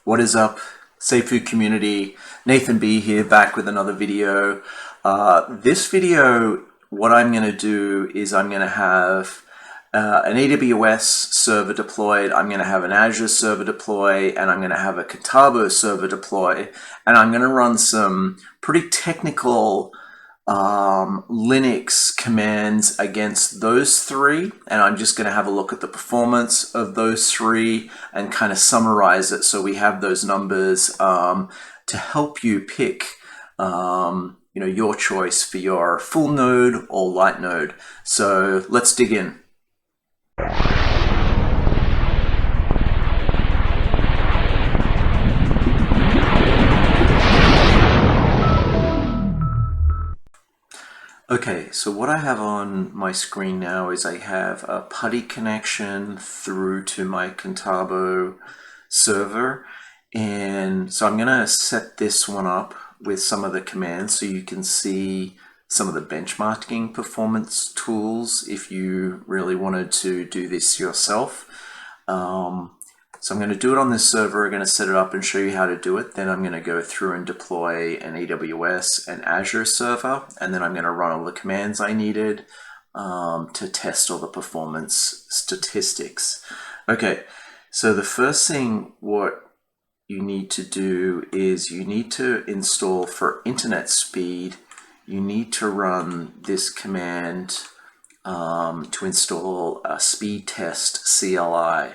What is up, Safuu community? Nathan B here, back with another video. This video, what I'm going to do is I'm going to have an AWS server deployed, I'm going to have an Azure server deploy, and I'm going to have a Contabo server deploy, and I'm going to run some pretty technical Linux commands against those three, and I'm just going to have a look at the performance of those three and kind of summarize it so we have those numbers to help you pick your choice for your full node or light node. So let's dig in. Okay, so what I have on my screen now is I have a PuTTY connection through to my Contabo server, and so I'm going to set this one up with some of the commands so you can see some of the benchmarking performance tools if you really wanted to do this yourself. So I'm going to do it on this server. I'm going to set it up and show you how to do it. Then I'm going to go through and deploy an AWS and Azure server. And then I'm going to run all the commands I needed to test all the performance statistics. Okay, so the first thing what you need to do is you need to install, for internet speed, you need to run this command to install a speed test CLI.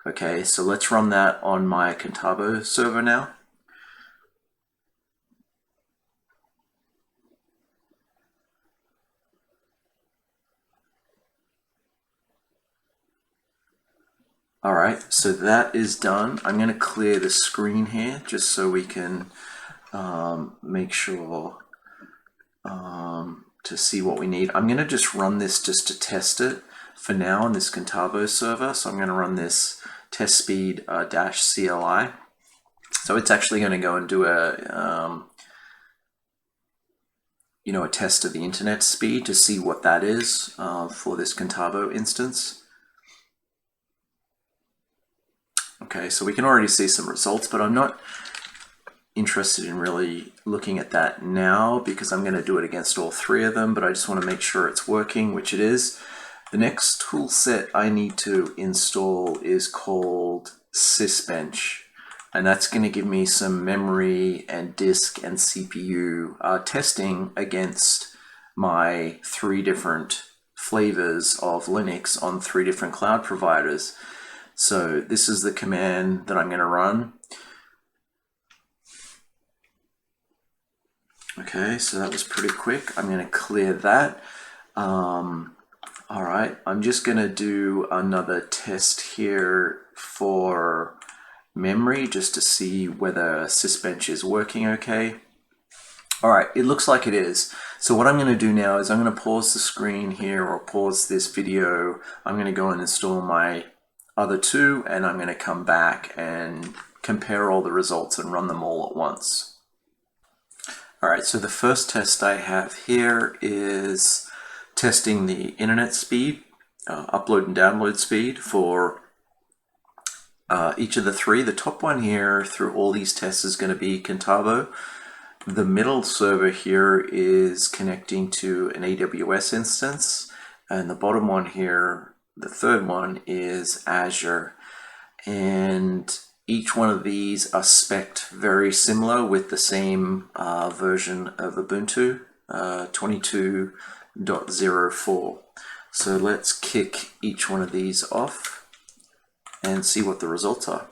Okay, so let's run that on my Contabo server now. All right, so that is done. I'm going to clear the screen here just so we can make sure to see what we need. I'm going to just run this just to test it for now on this Contabo server. So I'm going to run this test speed -CLI. So it's actually going to go and do a a test of the internet speed to see what that is for this Contabo instance. Okay, so we can already see some results, but I'm not interested in really looking at that now because I'm going to do it against all three of them, but I just want to make sure it's working, which it is. The next tool set I need to install is called Sysbench, and that's going to give me some memory and disk and CPU testing against my three different flavors of Linux on three different cloud providers. So this is the command that I'm going to run. Okay, so that was pretty quick. I'm going to clear that. All right, I'm just going to do another test here for memory just to see whether Sysbench is working okay. All right, it looks like it is. So what I'm going to do now is I'm going to pause the screen here or pause this video. I'm going to go and install my other two, and I'm going to come back and compare all the results and run them all at once. All right, so the first test I have here is testing the internet speed, upload and download speed for each of the three. The top one here through all these tests is going to be Contabo. The middle server here is connecting to an AWS instance, and the bottom one here, the third one, is Azure. And each one of these are spec'd very similar with the same version of Ubuntu, 22.04. So let's kick each one of these off and see what the results are.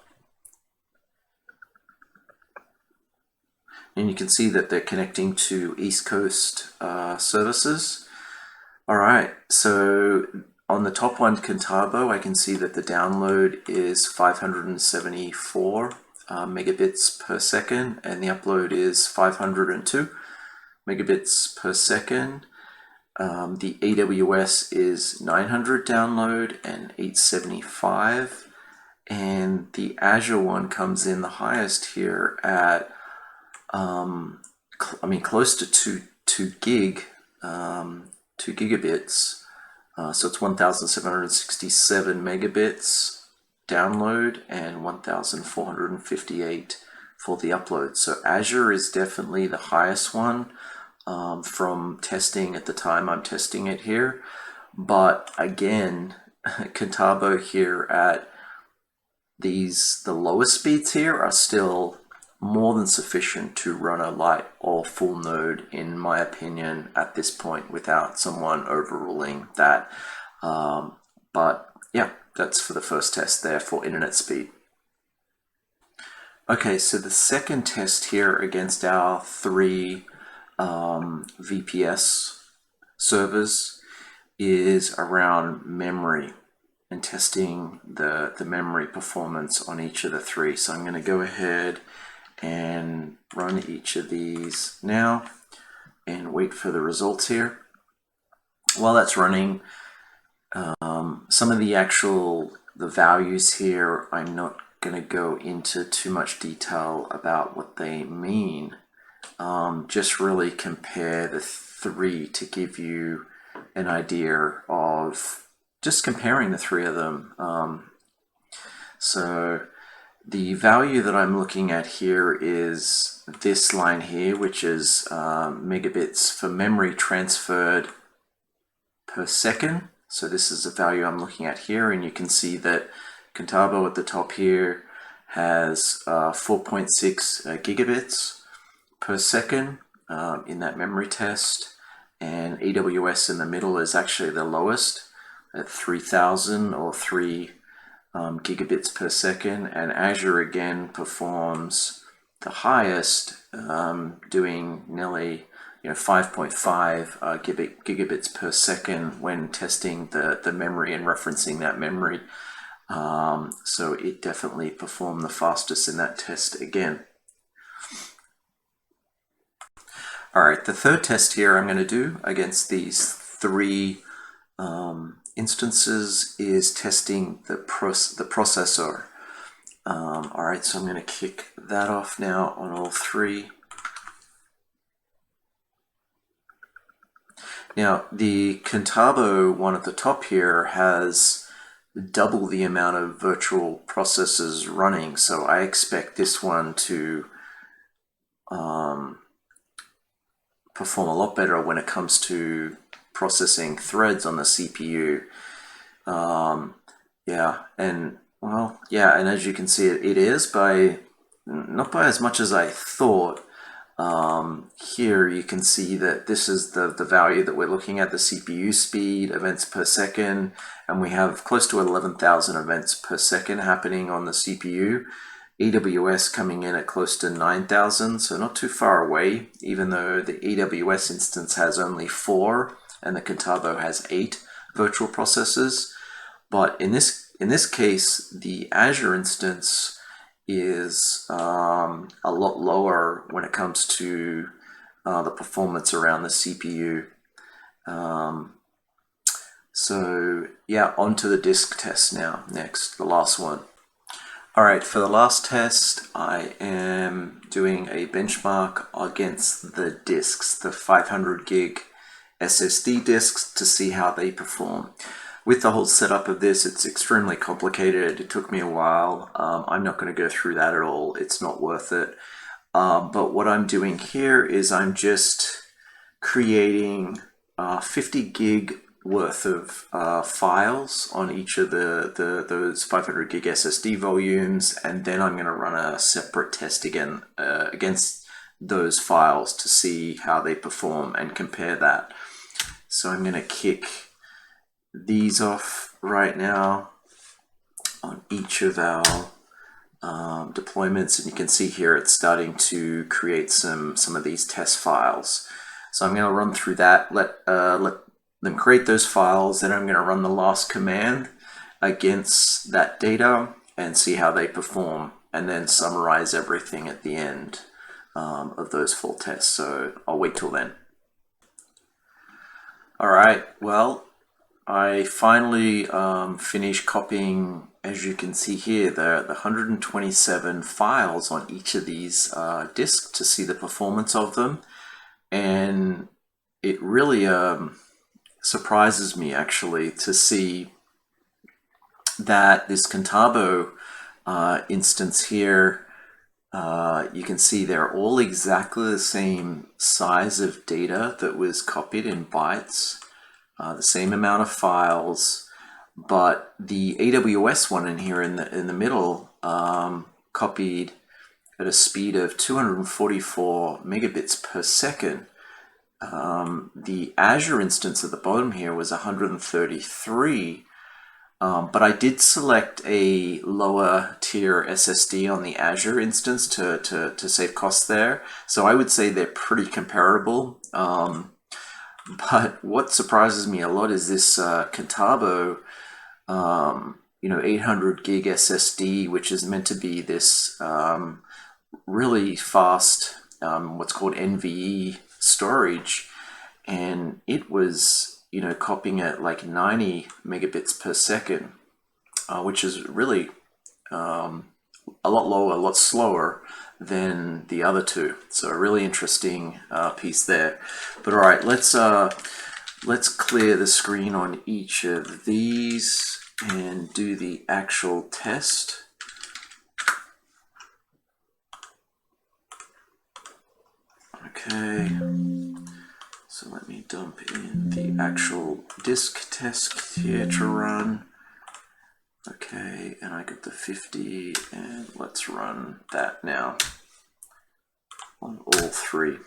And you can see that they're connecting to East Coast services. All right, so on the top one, Contabo, I can see that the download is 574 megabits per second, and the upload is 502 megabits per second. The AWS is 900 download and 875, and the Azure one comes in the highest here at close to 2 gigabits. So it's 1,767 megabits download and 1,458 for the upload. So Azure is definitely the highest one from testing at the time I'm testing it here. But again, Contabo here at the lowest speeds here are still more than sufficient to run a Lite or full node, in my opinion, at this point without someone overruling that. But yeah, that's for the first test there for internet speed. Okay, so the second test here against our 3 VPS servers is around memory and testing the memory performance on each of the 3. So I'm going to go ahead and run each of these now and wait for the results here. While that's running, some of the values here, I'm not going to go into too much detail about what they mean. Just really compare the 3 to give you an idea of just comparing the 3 of them. So the value that I'm looking at here is this line here, which is megabits for memory transferred per second. So this is the value I'm looking at here, and you can see that Contabo at the top here has 4.6 gigabits per second in that memory test, and AWS in the middle is actually the lowest at 3,000 or 3 gigabits per second, and Azure again performs the highest, doing nearly 5.5 gigabits per second when testing the memory and referencing that memory. So it definitely performed the fastest in that test again. All right, the third test here I'm going to do against these 3 instances is testing the processor. All right, so I'm going to kick that off now on all 3. Now, the Contabo one at the top here has double the amount of virtual processors running, so I expect this one to perform a lot better when it comes to processing threads on the CPU. And as you can see, it is not by as much as I thought. Here you can see that this is the value that we're looking at, the CPU speed, events per second, and we have close to 11,000 events per second happening on the CPU. AWS coming in at close to 9,000, so not too far away, even though the AWS instance has only 4 and the Contabo has 8 virtual processors. But in this case, the Azure instance is a lot lower when it comes to the performance around the CPU. So yeah, onto the disk test now. Next, the last one. All right, for the last test, I am doing a benchmark against the disks, the 500 gig SSD disks, to see how they perform. With the whole setup of this, it's extremely complicated. It took me a while. I'm not going to go through that at all. It's not worth it. But what I'm doing here is I'm just creating 50 gig worth of files on each of those 500 gig SSD volumes, and then I'm going to run a separate test again against those files to see how they perform and compare that. So I'm going to kick these off right now on each of our deployments, and you can see here it's starting to create some of these test files. So I'm going to run through that, let them create those files, then I'm going to run the last command against that data and see how they perform, and then summarize everything at the end of those full tests. So I'll wait till then. All right, well, I finally finished copying, as you can see here, the 127 files on each of these disks to see the performance of them. And it really surprises me actually to see that this Contabo instance here, you can see they're all exactly the same size of data that was copied in bytes, the same amount of files, but the AWS one in here in the middle copied at a speed of 244 megabits per second. The Azure instance at the bottom here was 133, but I did select a lower tier SSD on the Azure instance to save costs there. So I would say they're pretty comparable. But what surprises me a lot is this Contabo, 800 gig SSD, which is meant to be this really fast, what's called NVE storage, and it was copying at like 90 megabits per second, which is really a lot lower, a lot slower than the other two. So a really interesting piece there. But all right, let's clear the screen on each of these and do the actual test. Okay, so let me dump in the actual disk test here to run. Okay, and I got the 50, and let's run that now on all three.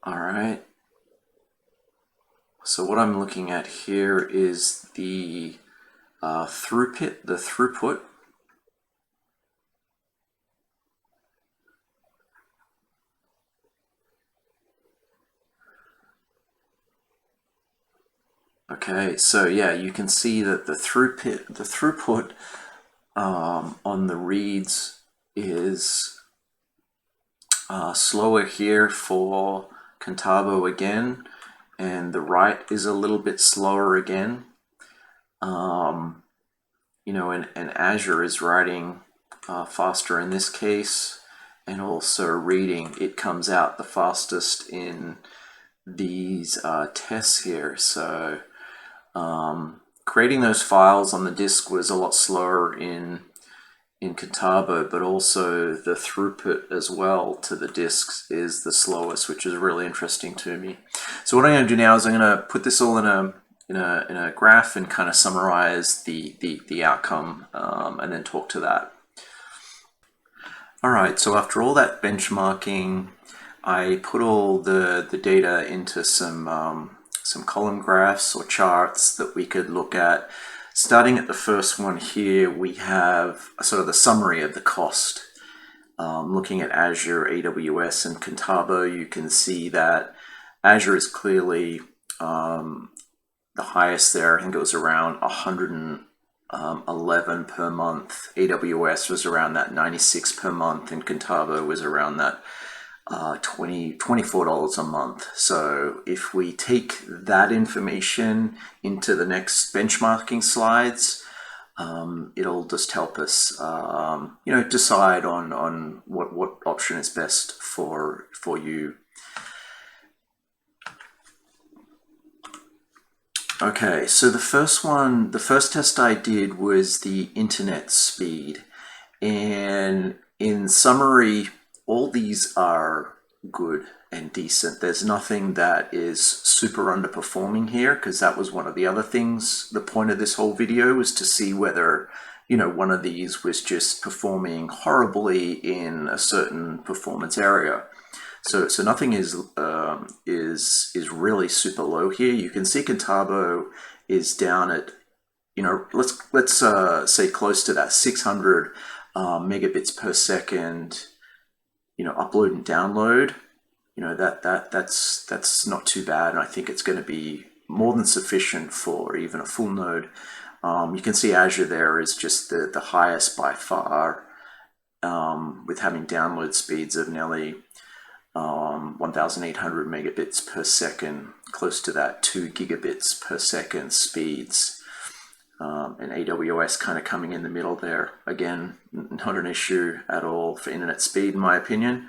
All right, so what I'm looking at here is the throughput. Okay, so yeah, you can see that the throughput on the reads is slower here for Contabo again, and the write is a little bit slower again. And Azure is writing faster in this case, and also reading, it comes out the fastest in these tests here. So creating those files on the disk was a lot slower in Contabo, but also the throughput as well to the disks is the slowest, which is really interesting to me. So what I'm going to do now is I'm going to put this all in a graph and kind of summarize the outcome and then talk to that. All right, so after all that benchmarking, I put all the data into some column graphs or charts that we could look at. Starting at the first one here, we have sort of the summary of the cost. Looking at Azure, AWS, and Contabo, you can see that Azure is clearly the highest there. I think it was around 111 per month. AWS was around that 96 per month, and Contabo was around that $24 a month. So if we take that information into the next benchmarking slides, it'll just help us, decide on what option is best for you. Okay, so the first test I did was the internet speed, and in summary, all these are good and decent. There's nothing that is super underperforming here, because that was one of the other things. The point of this whole video was to see whether, one of these was just performing horribly in a certain performance area. So nothing is really super low here. You can see Contabo is down at, let's say close to that 600 megabits per second. Upload and download, that's not too bad, and I think it's going to be more than sufficient for even a full node. You can see Azure there is just the highest by far, with having download speeds of nearly 1,800 megabits per second, close to that 2 gigabits per second speeds. And AWS kind of coming in the middle there. Again, not an issue at all for internet speed, in my opinion.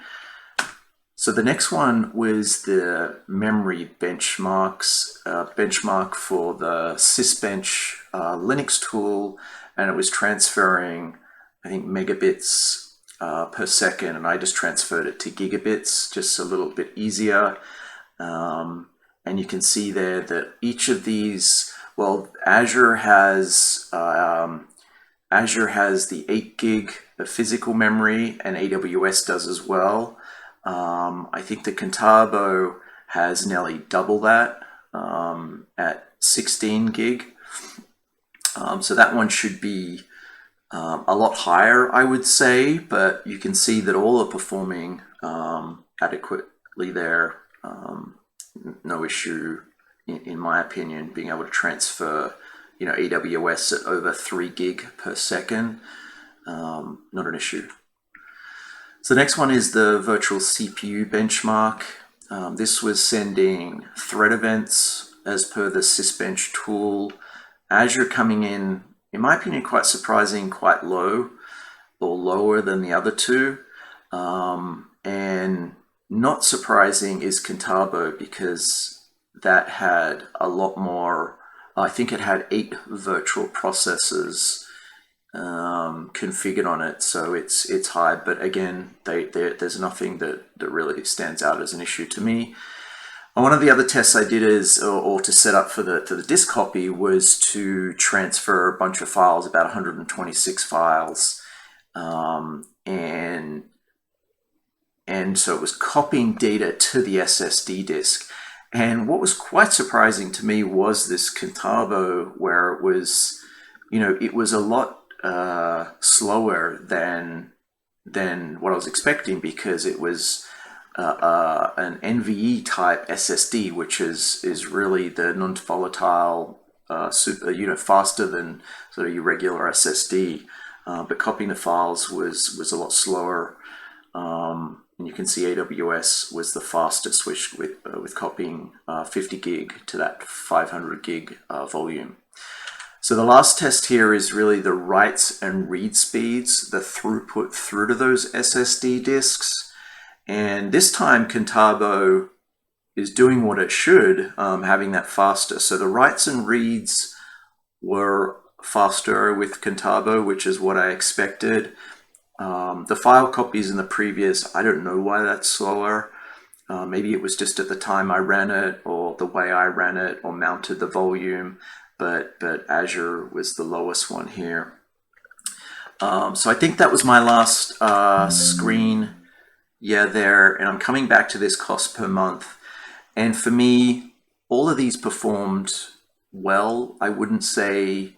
So the next one was the memory benchmarks, benchmark for the Sysbench Linux tool, and it was transferring, I think, megabits per second, and I just transferred it to gigabits, just a little bit easier. And you can see there that each of these, well, Azure has the 8 gig of physical memory, and AWS does as well. I think the Contabo has nearly double that at 16 gig. So that one should be a lot higher, I would say, but you can see that all are performing adequately there. No issue, in my opinion, being able to transfer, AWS at over 3 gig per second. Not an issue. So the next one is the virtual CPU benchmark. This was sending thread events as per the Sysbench tool. Azure coming in my opinion, quite surprising, quite low, or lower than the other two. And not surprising is Contabo, because that had a lot more. I think it had 8 virtual processors configured on it, so it's high. But again, there's nothing that really stands out as an issue to me. And one of the other tests I did or to set up for the disk copy, was to transfer a bunch of files, about 126 files, and so it was copying data to the SSD disk. And what was quite surprising to me was this Contabo, where it was, it was a lot slower than what I was expecting, because it was an NVE type SSD, which is really the non-volatile, faster than sort of your regular SSD. But copying the files was a lot slower. And you can see AWS was the fastest, with copying 50 gig to that 500 gig volume. So the last test here is really the writes and read speeds, the throughput through to those SSD disks. And this time Contabo is doing what it should, having that faster. So the writes and reads were faster with Contabo, which is what I expected. The file copies in the previous, I don't know why that's slower. Maybe it was just at the time I ran it, or the way I ran it, or mounted the volume, but Azure was the lowest one here. So I think that was my last screen. Yeah, there, and I'm coming back to this cost per month. And for me, all of these performed well. I wouldn't say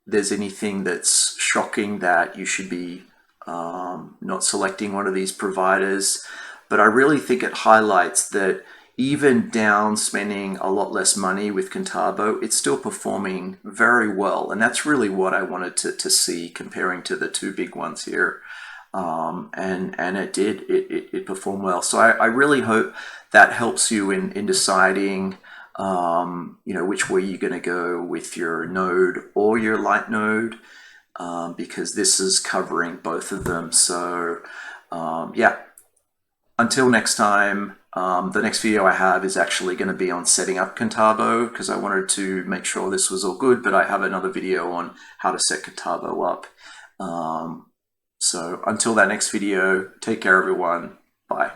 there's anything that's shocking that you should be not selecting one of these providers. But I really think it highlights that even down spending a lot less money with Contabo, it's still performing very well. And that's really what I wanted to see, comparing to the two big ones here. And it did, it performed well. So I really hope that helps you in deciding, which way you're going to go with your node or your Lite node, because this is covering both of them. So yeah, until next time, the next video I have is actually going to be on setting up Contabo, because I wanted to make sure this was all good, but I have another video on how to set Contabo up. So until that next video, take care everyone. Bye.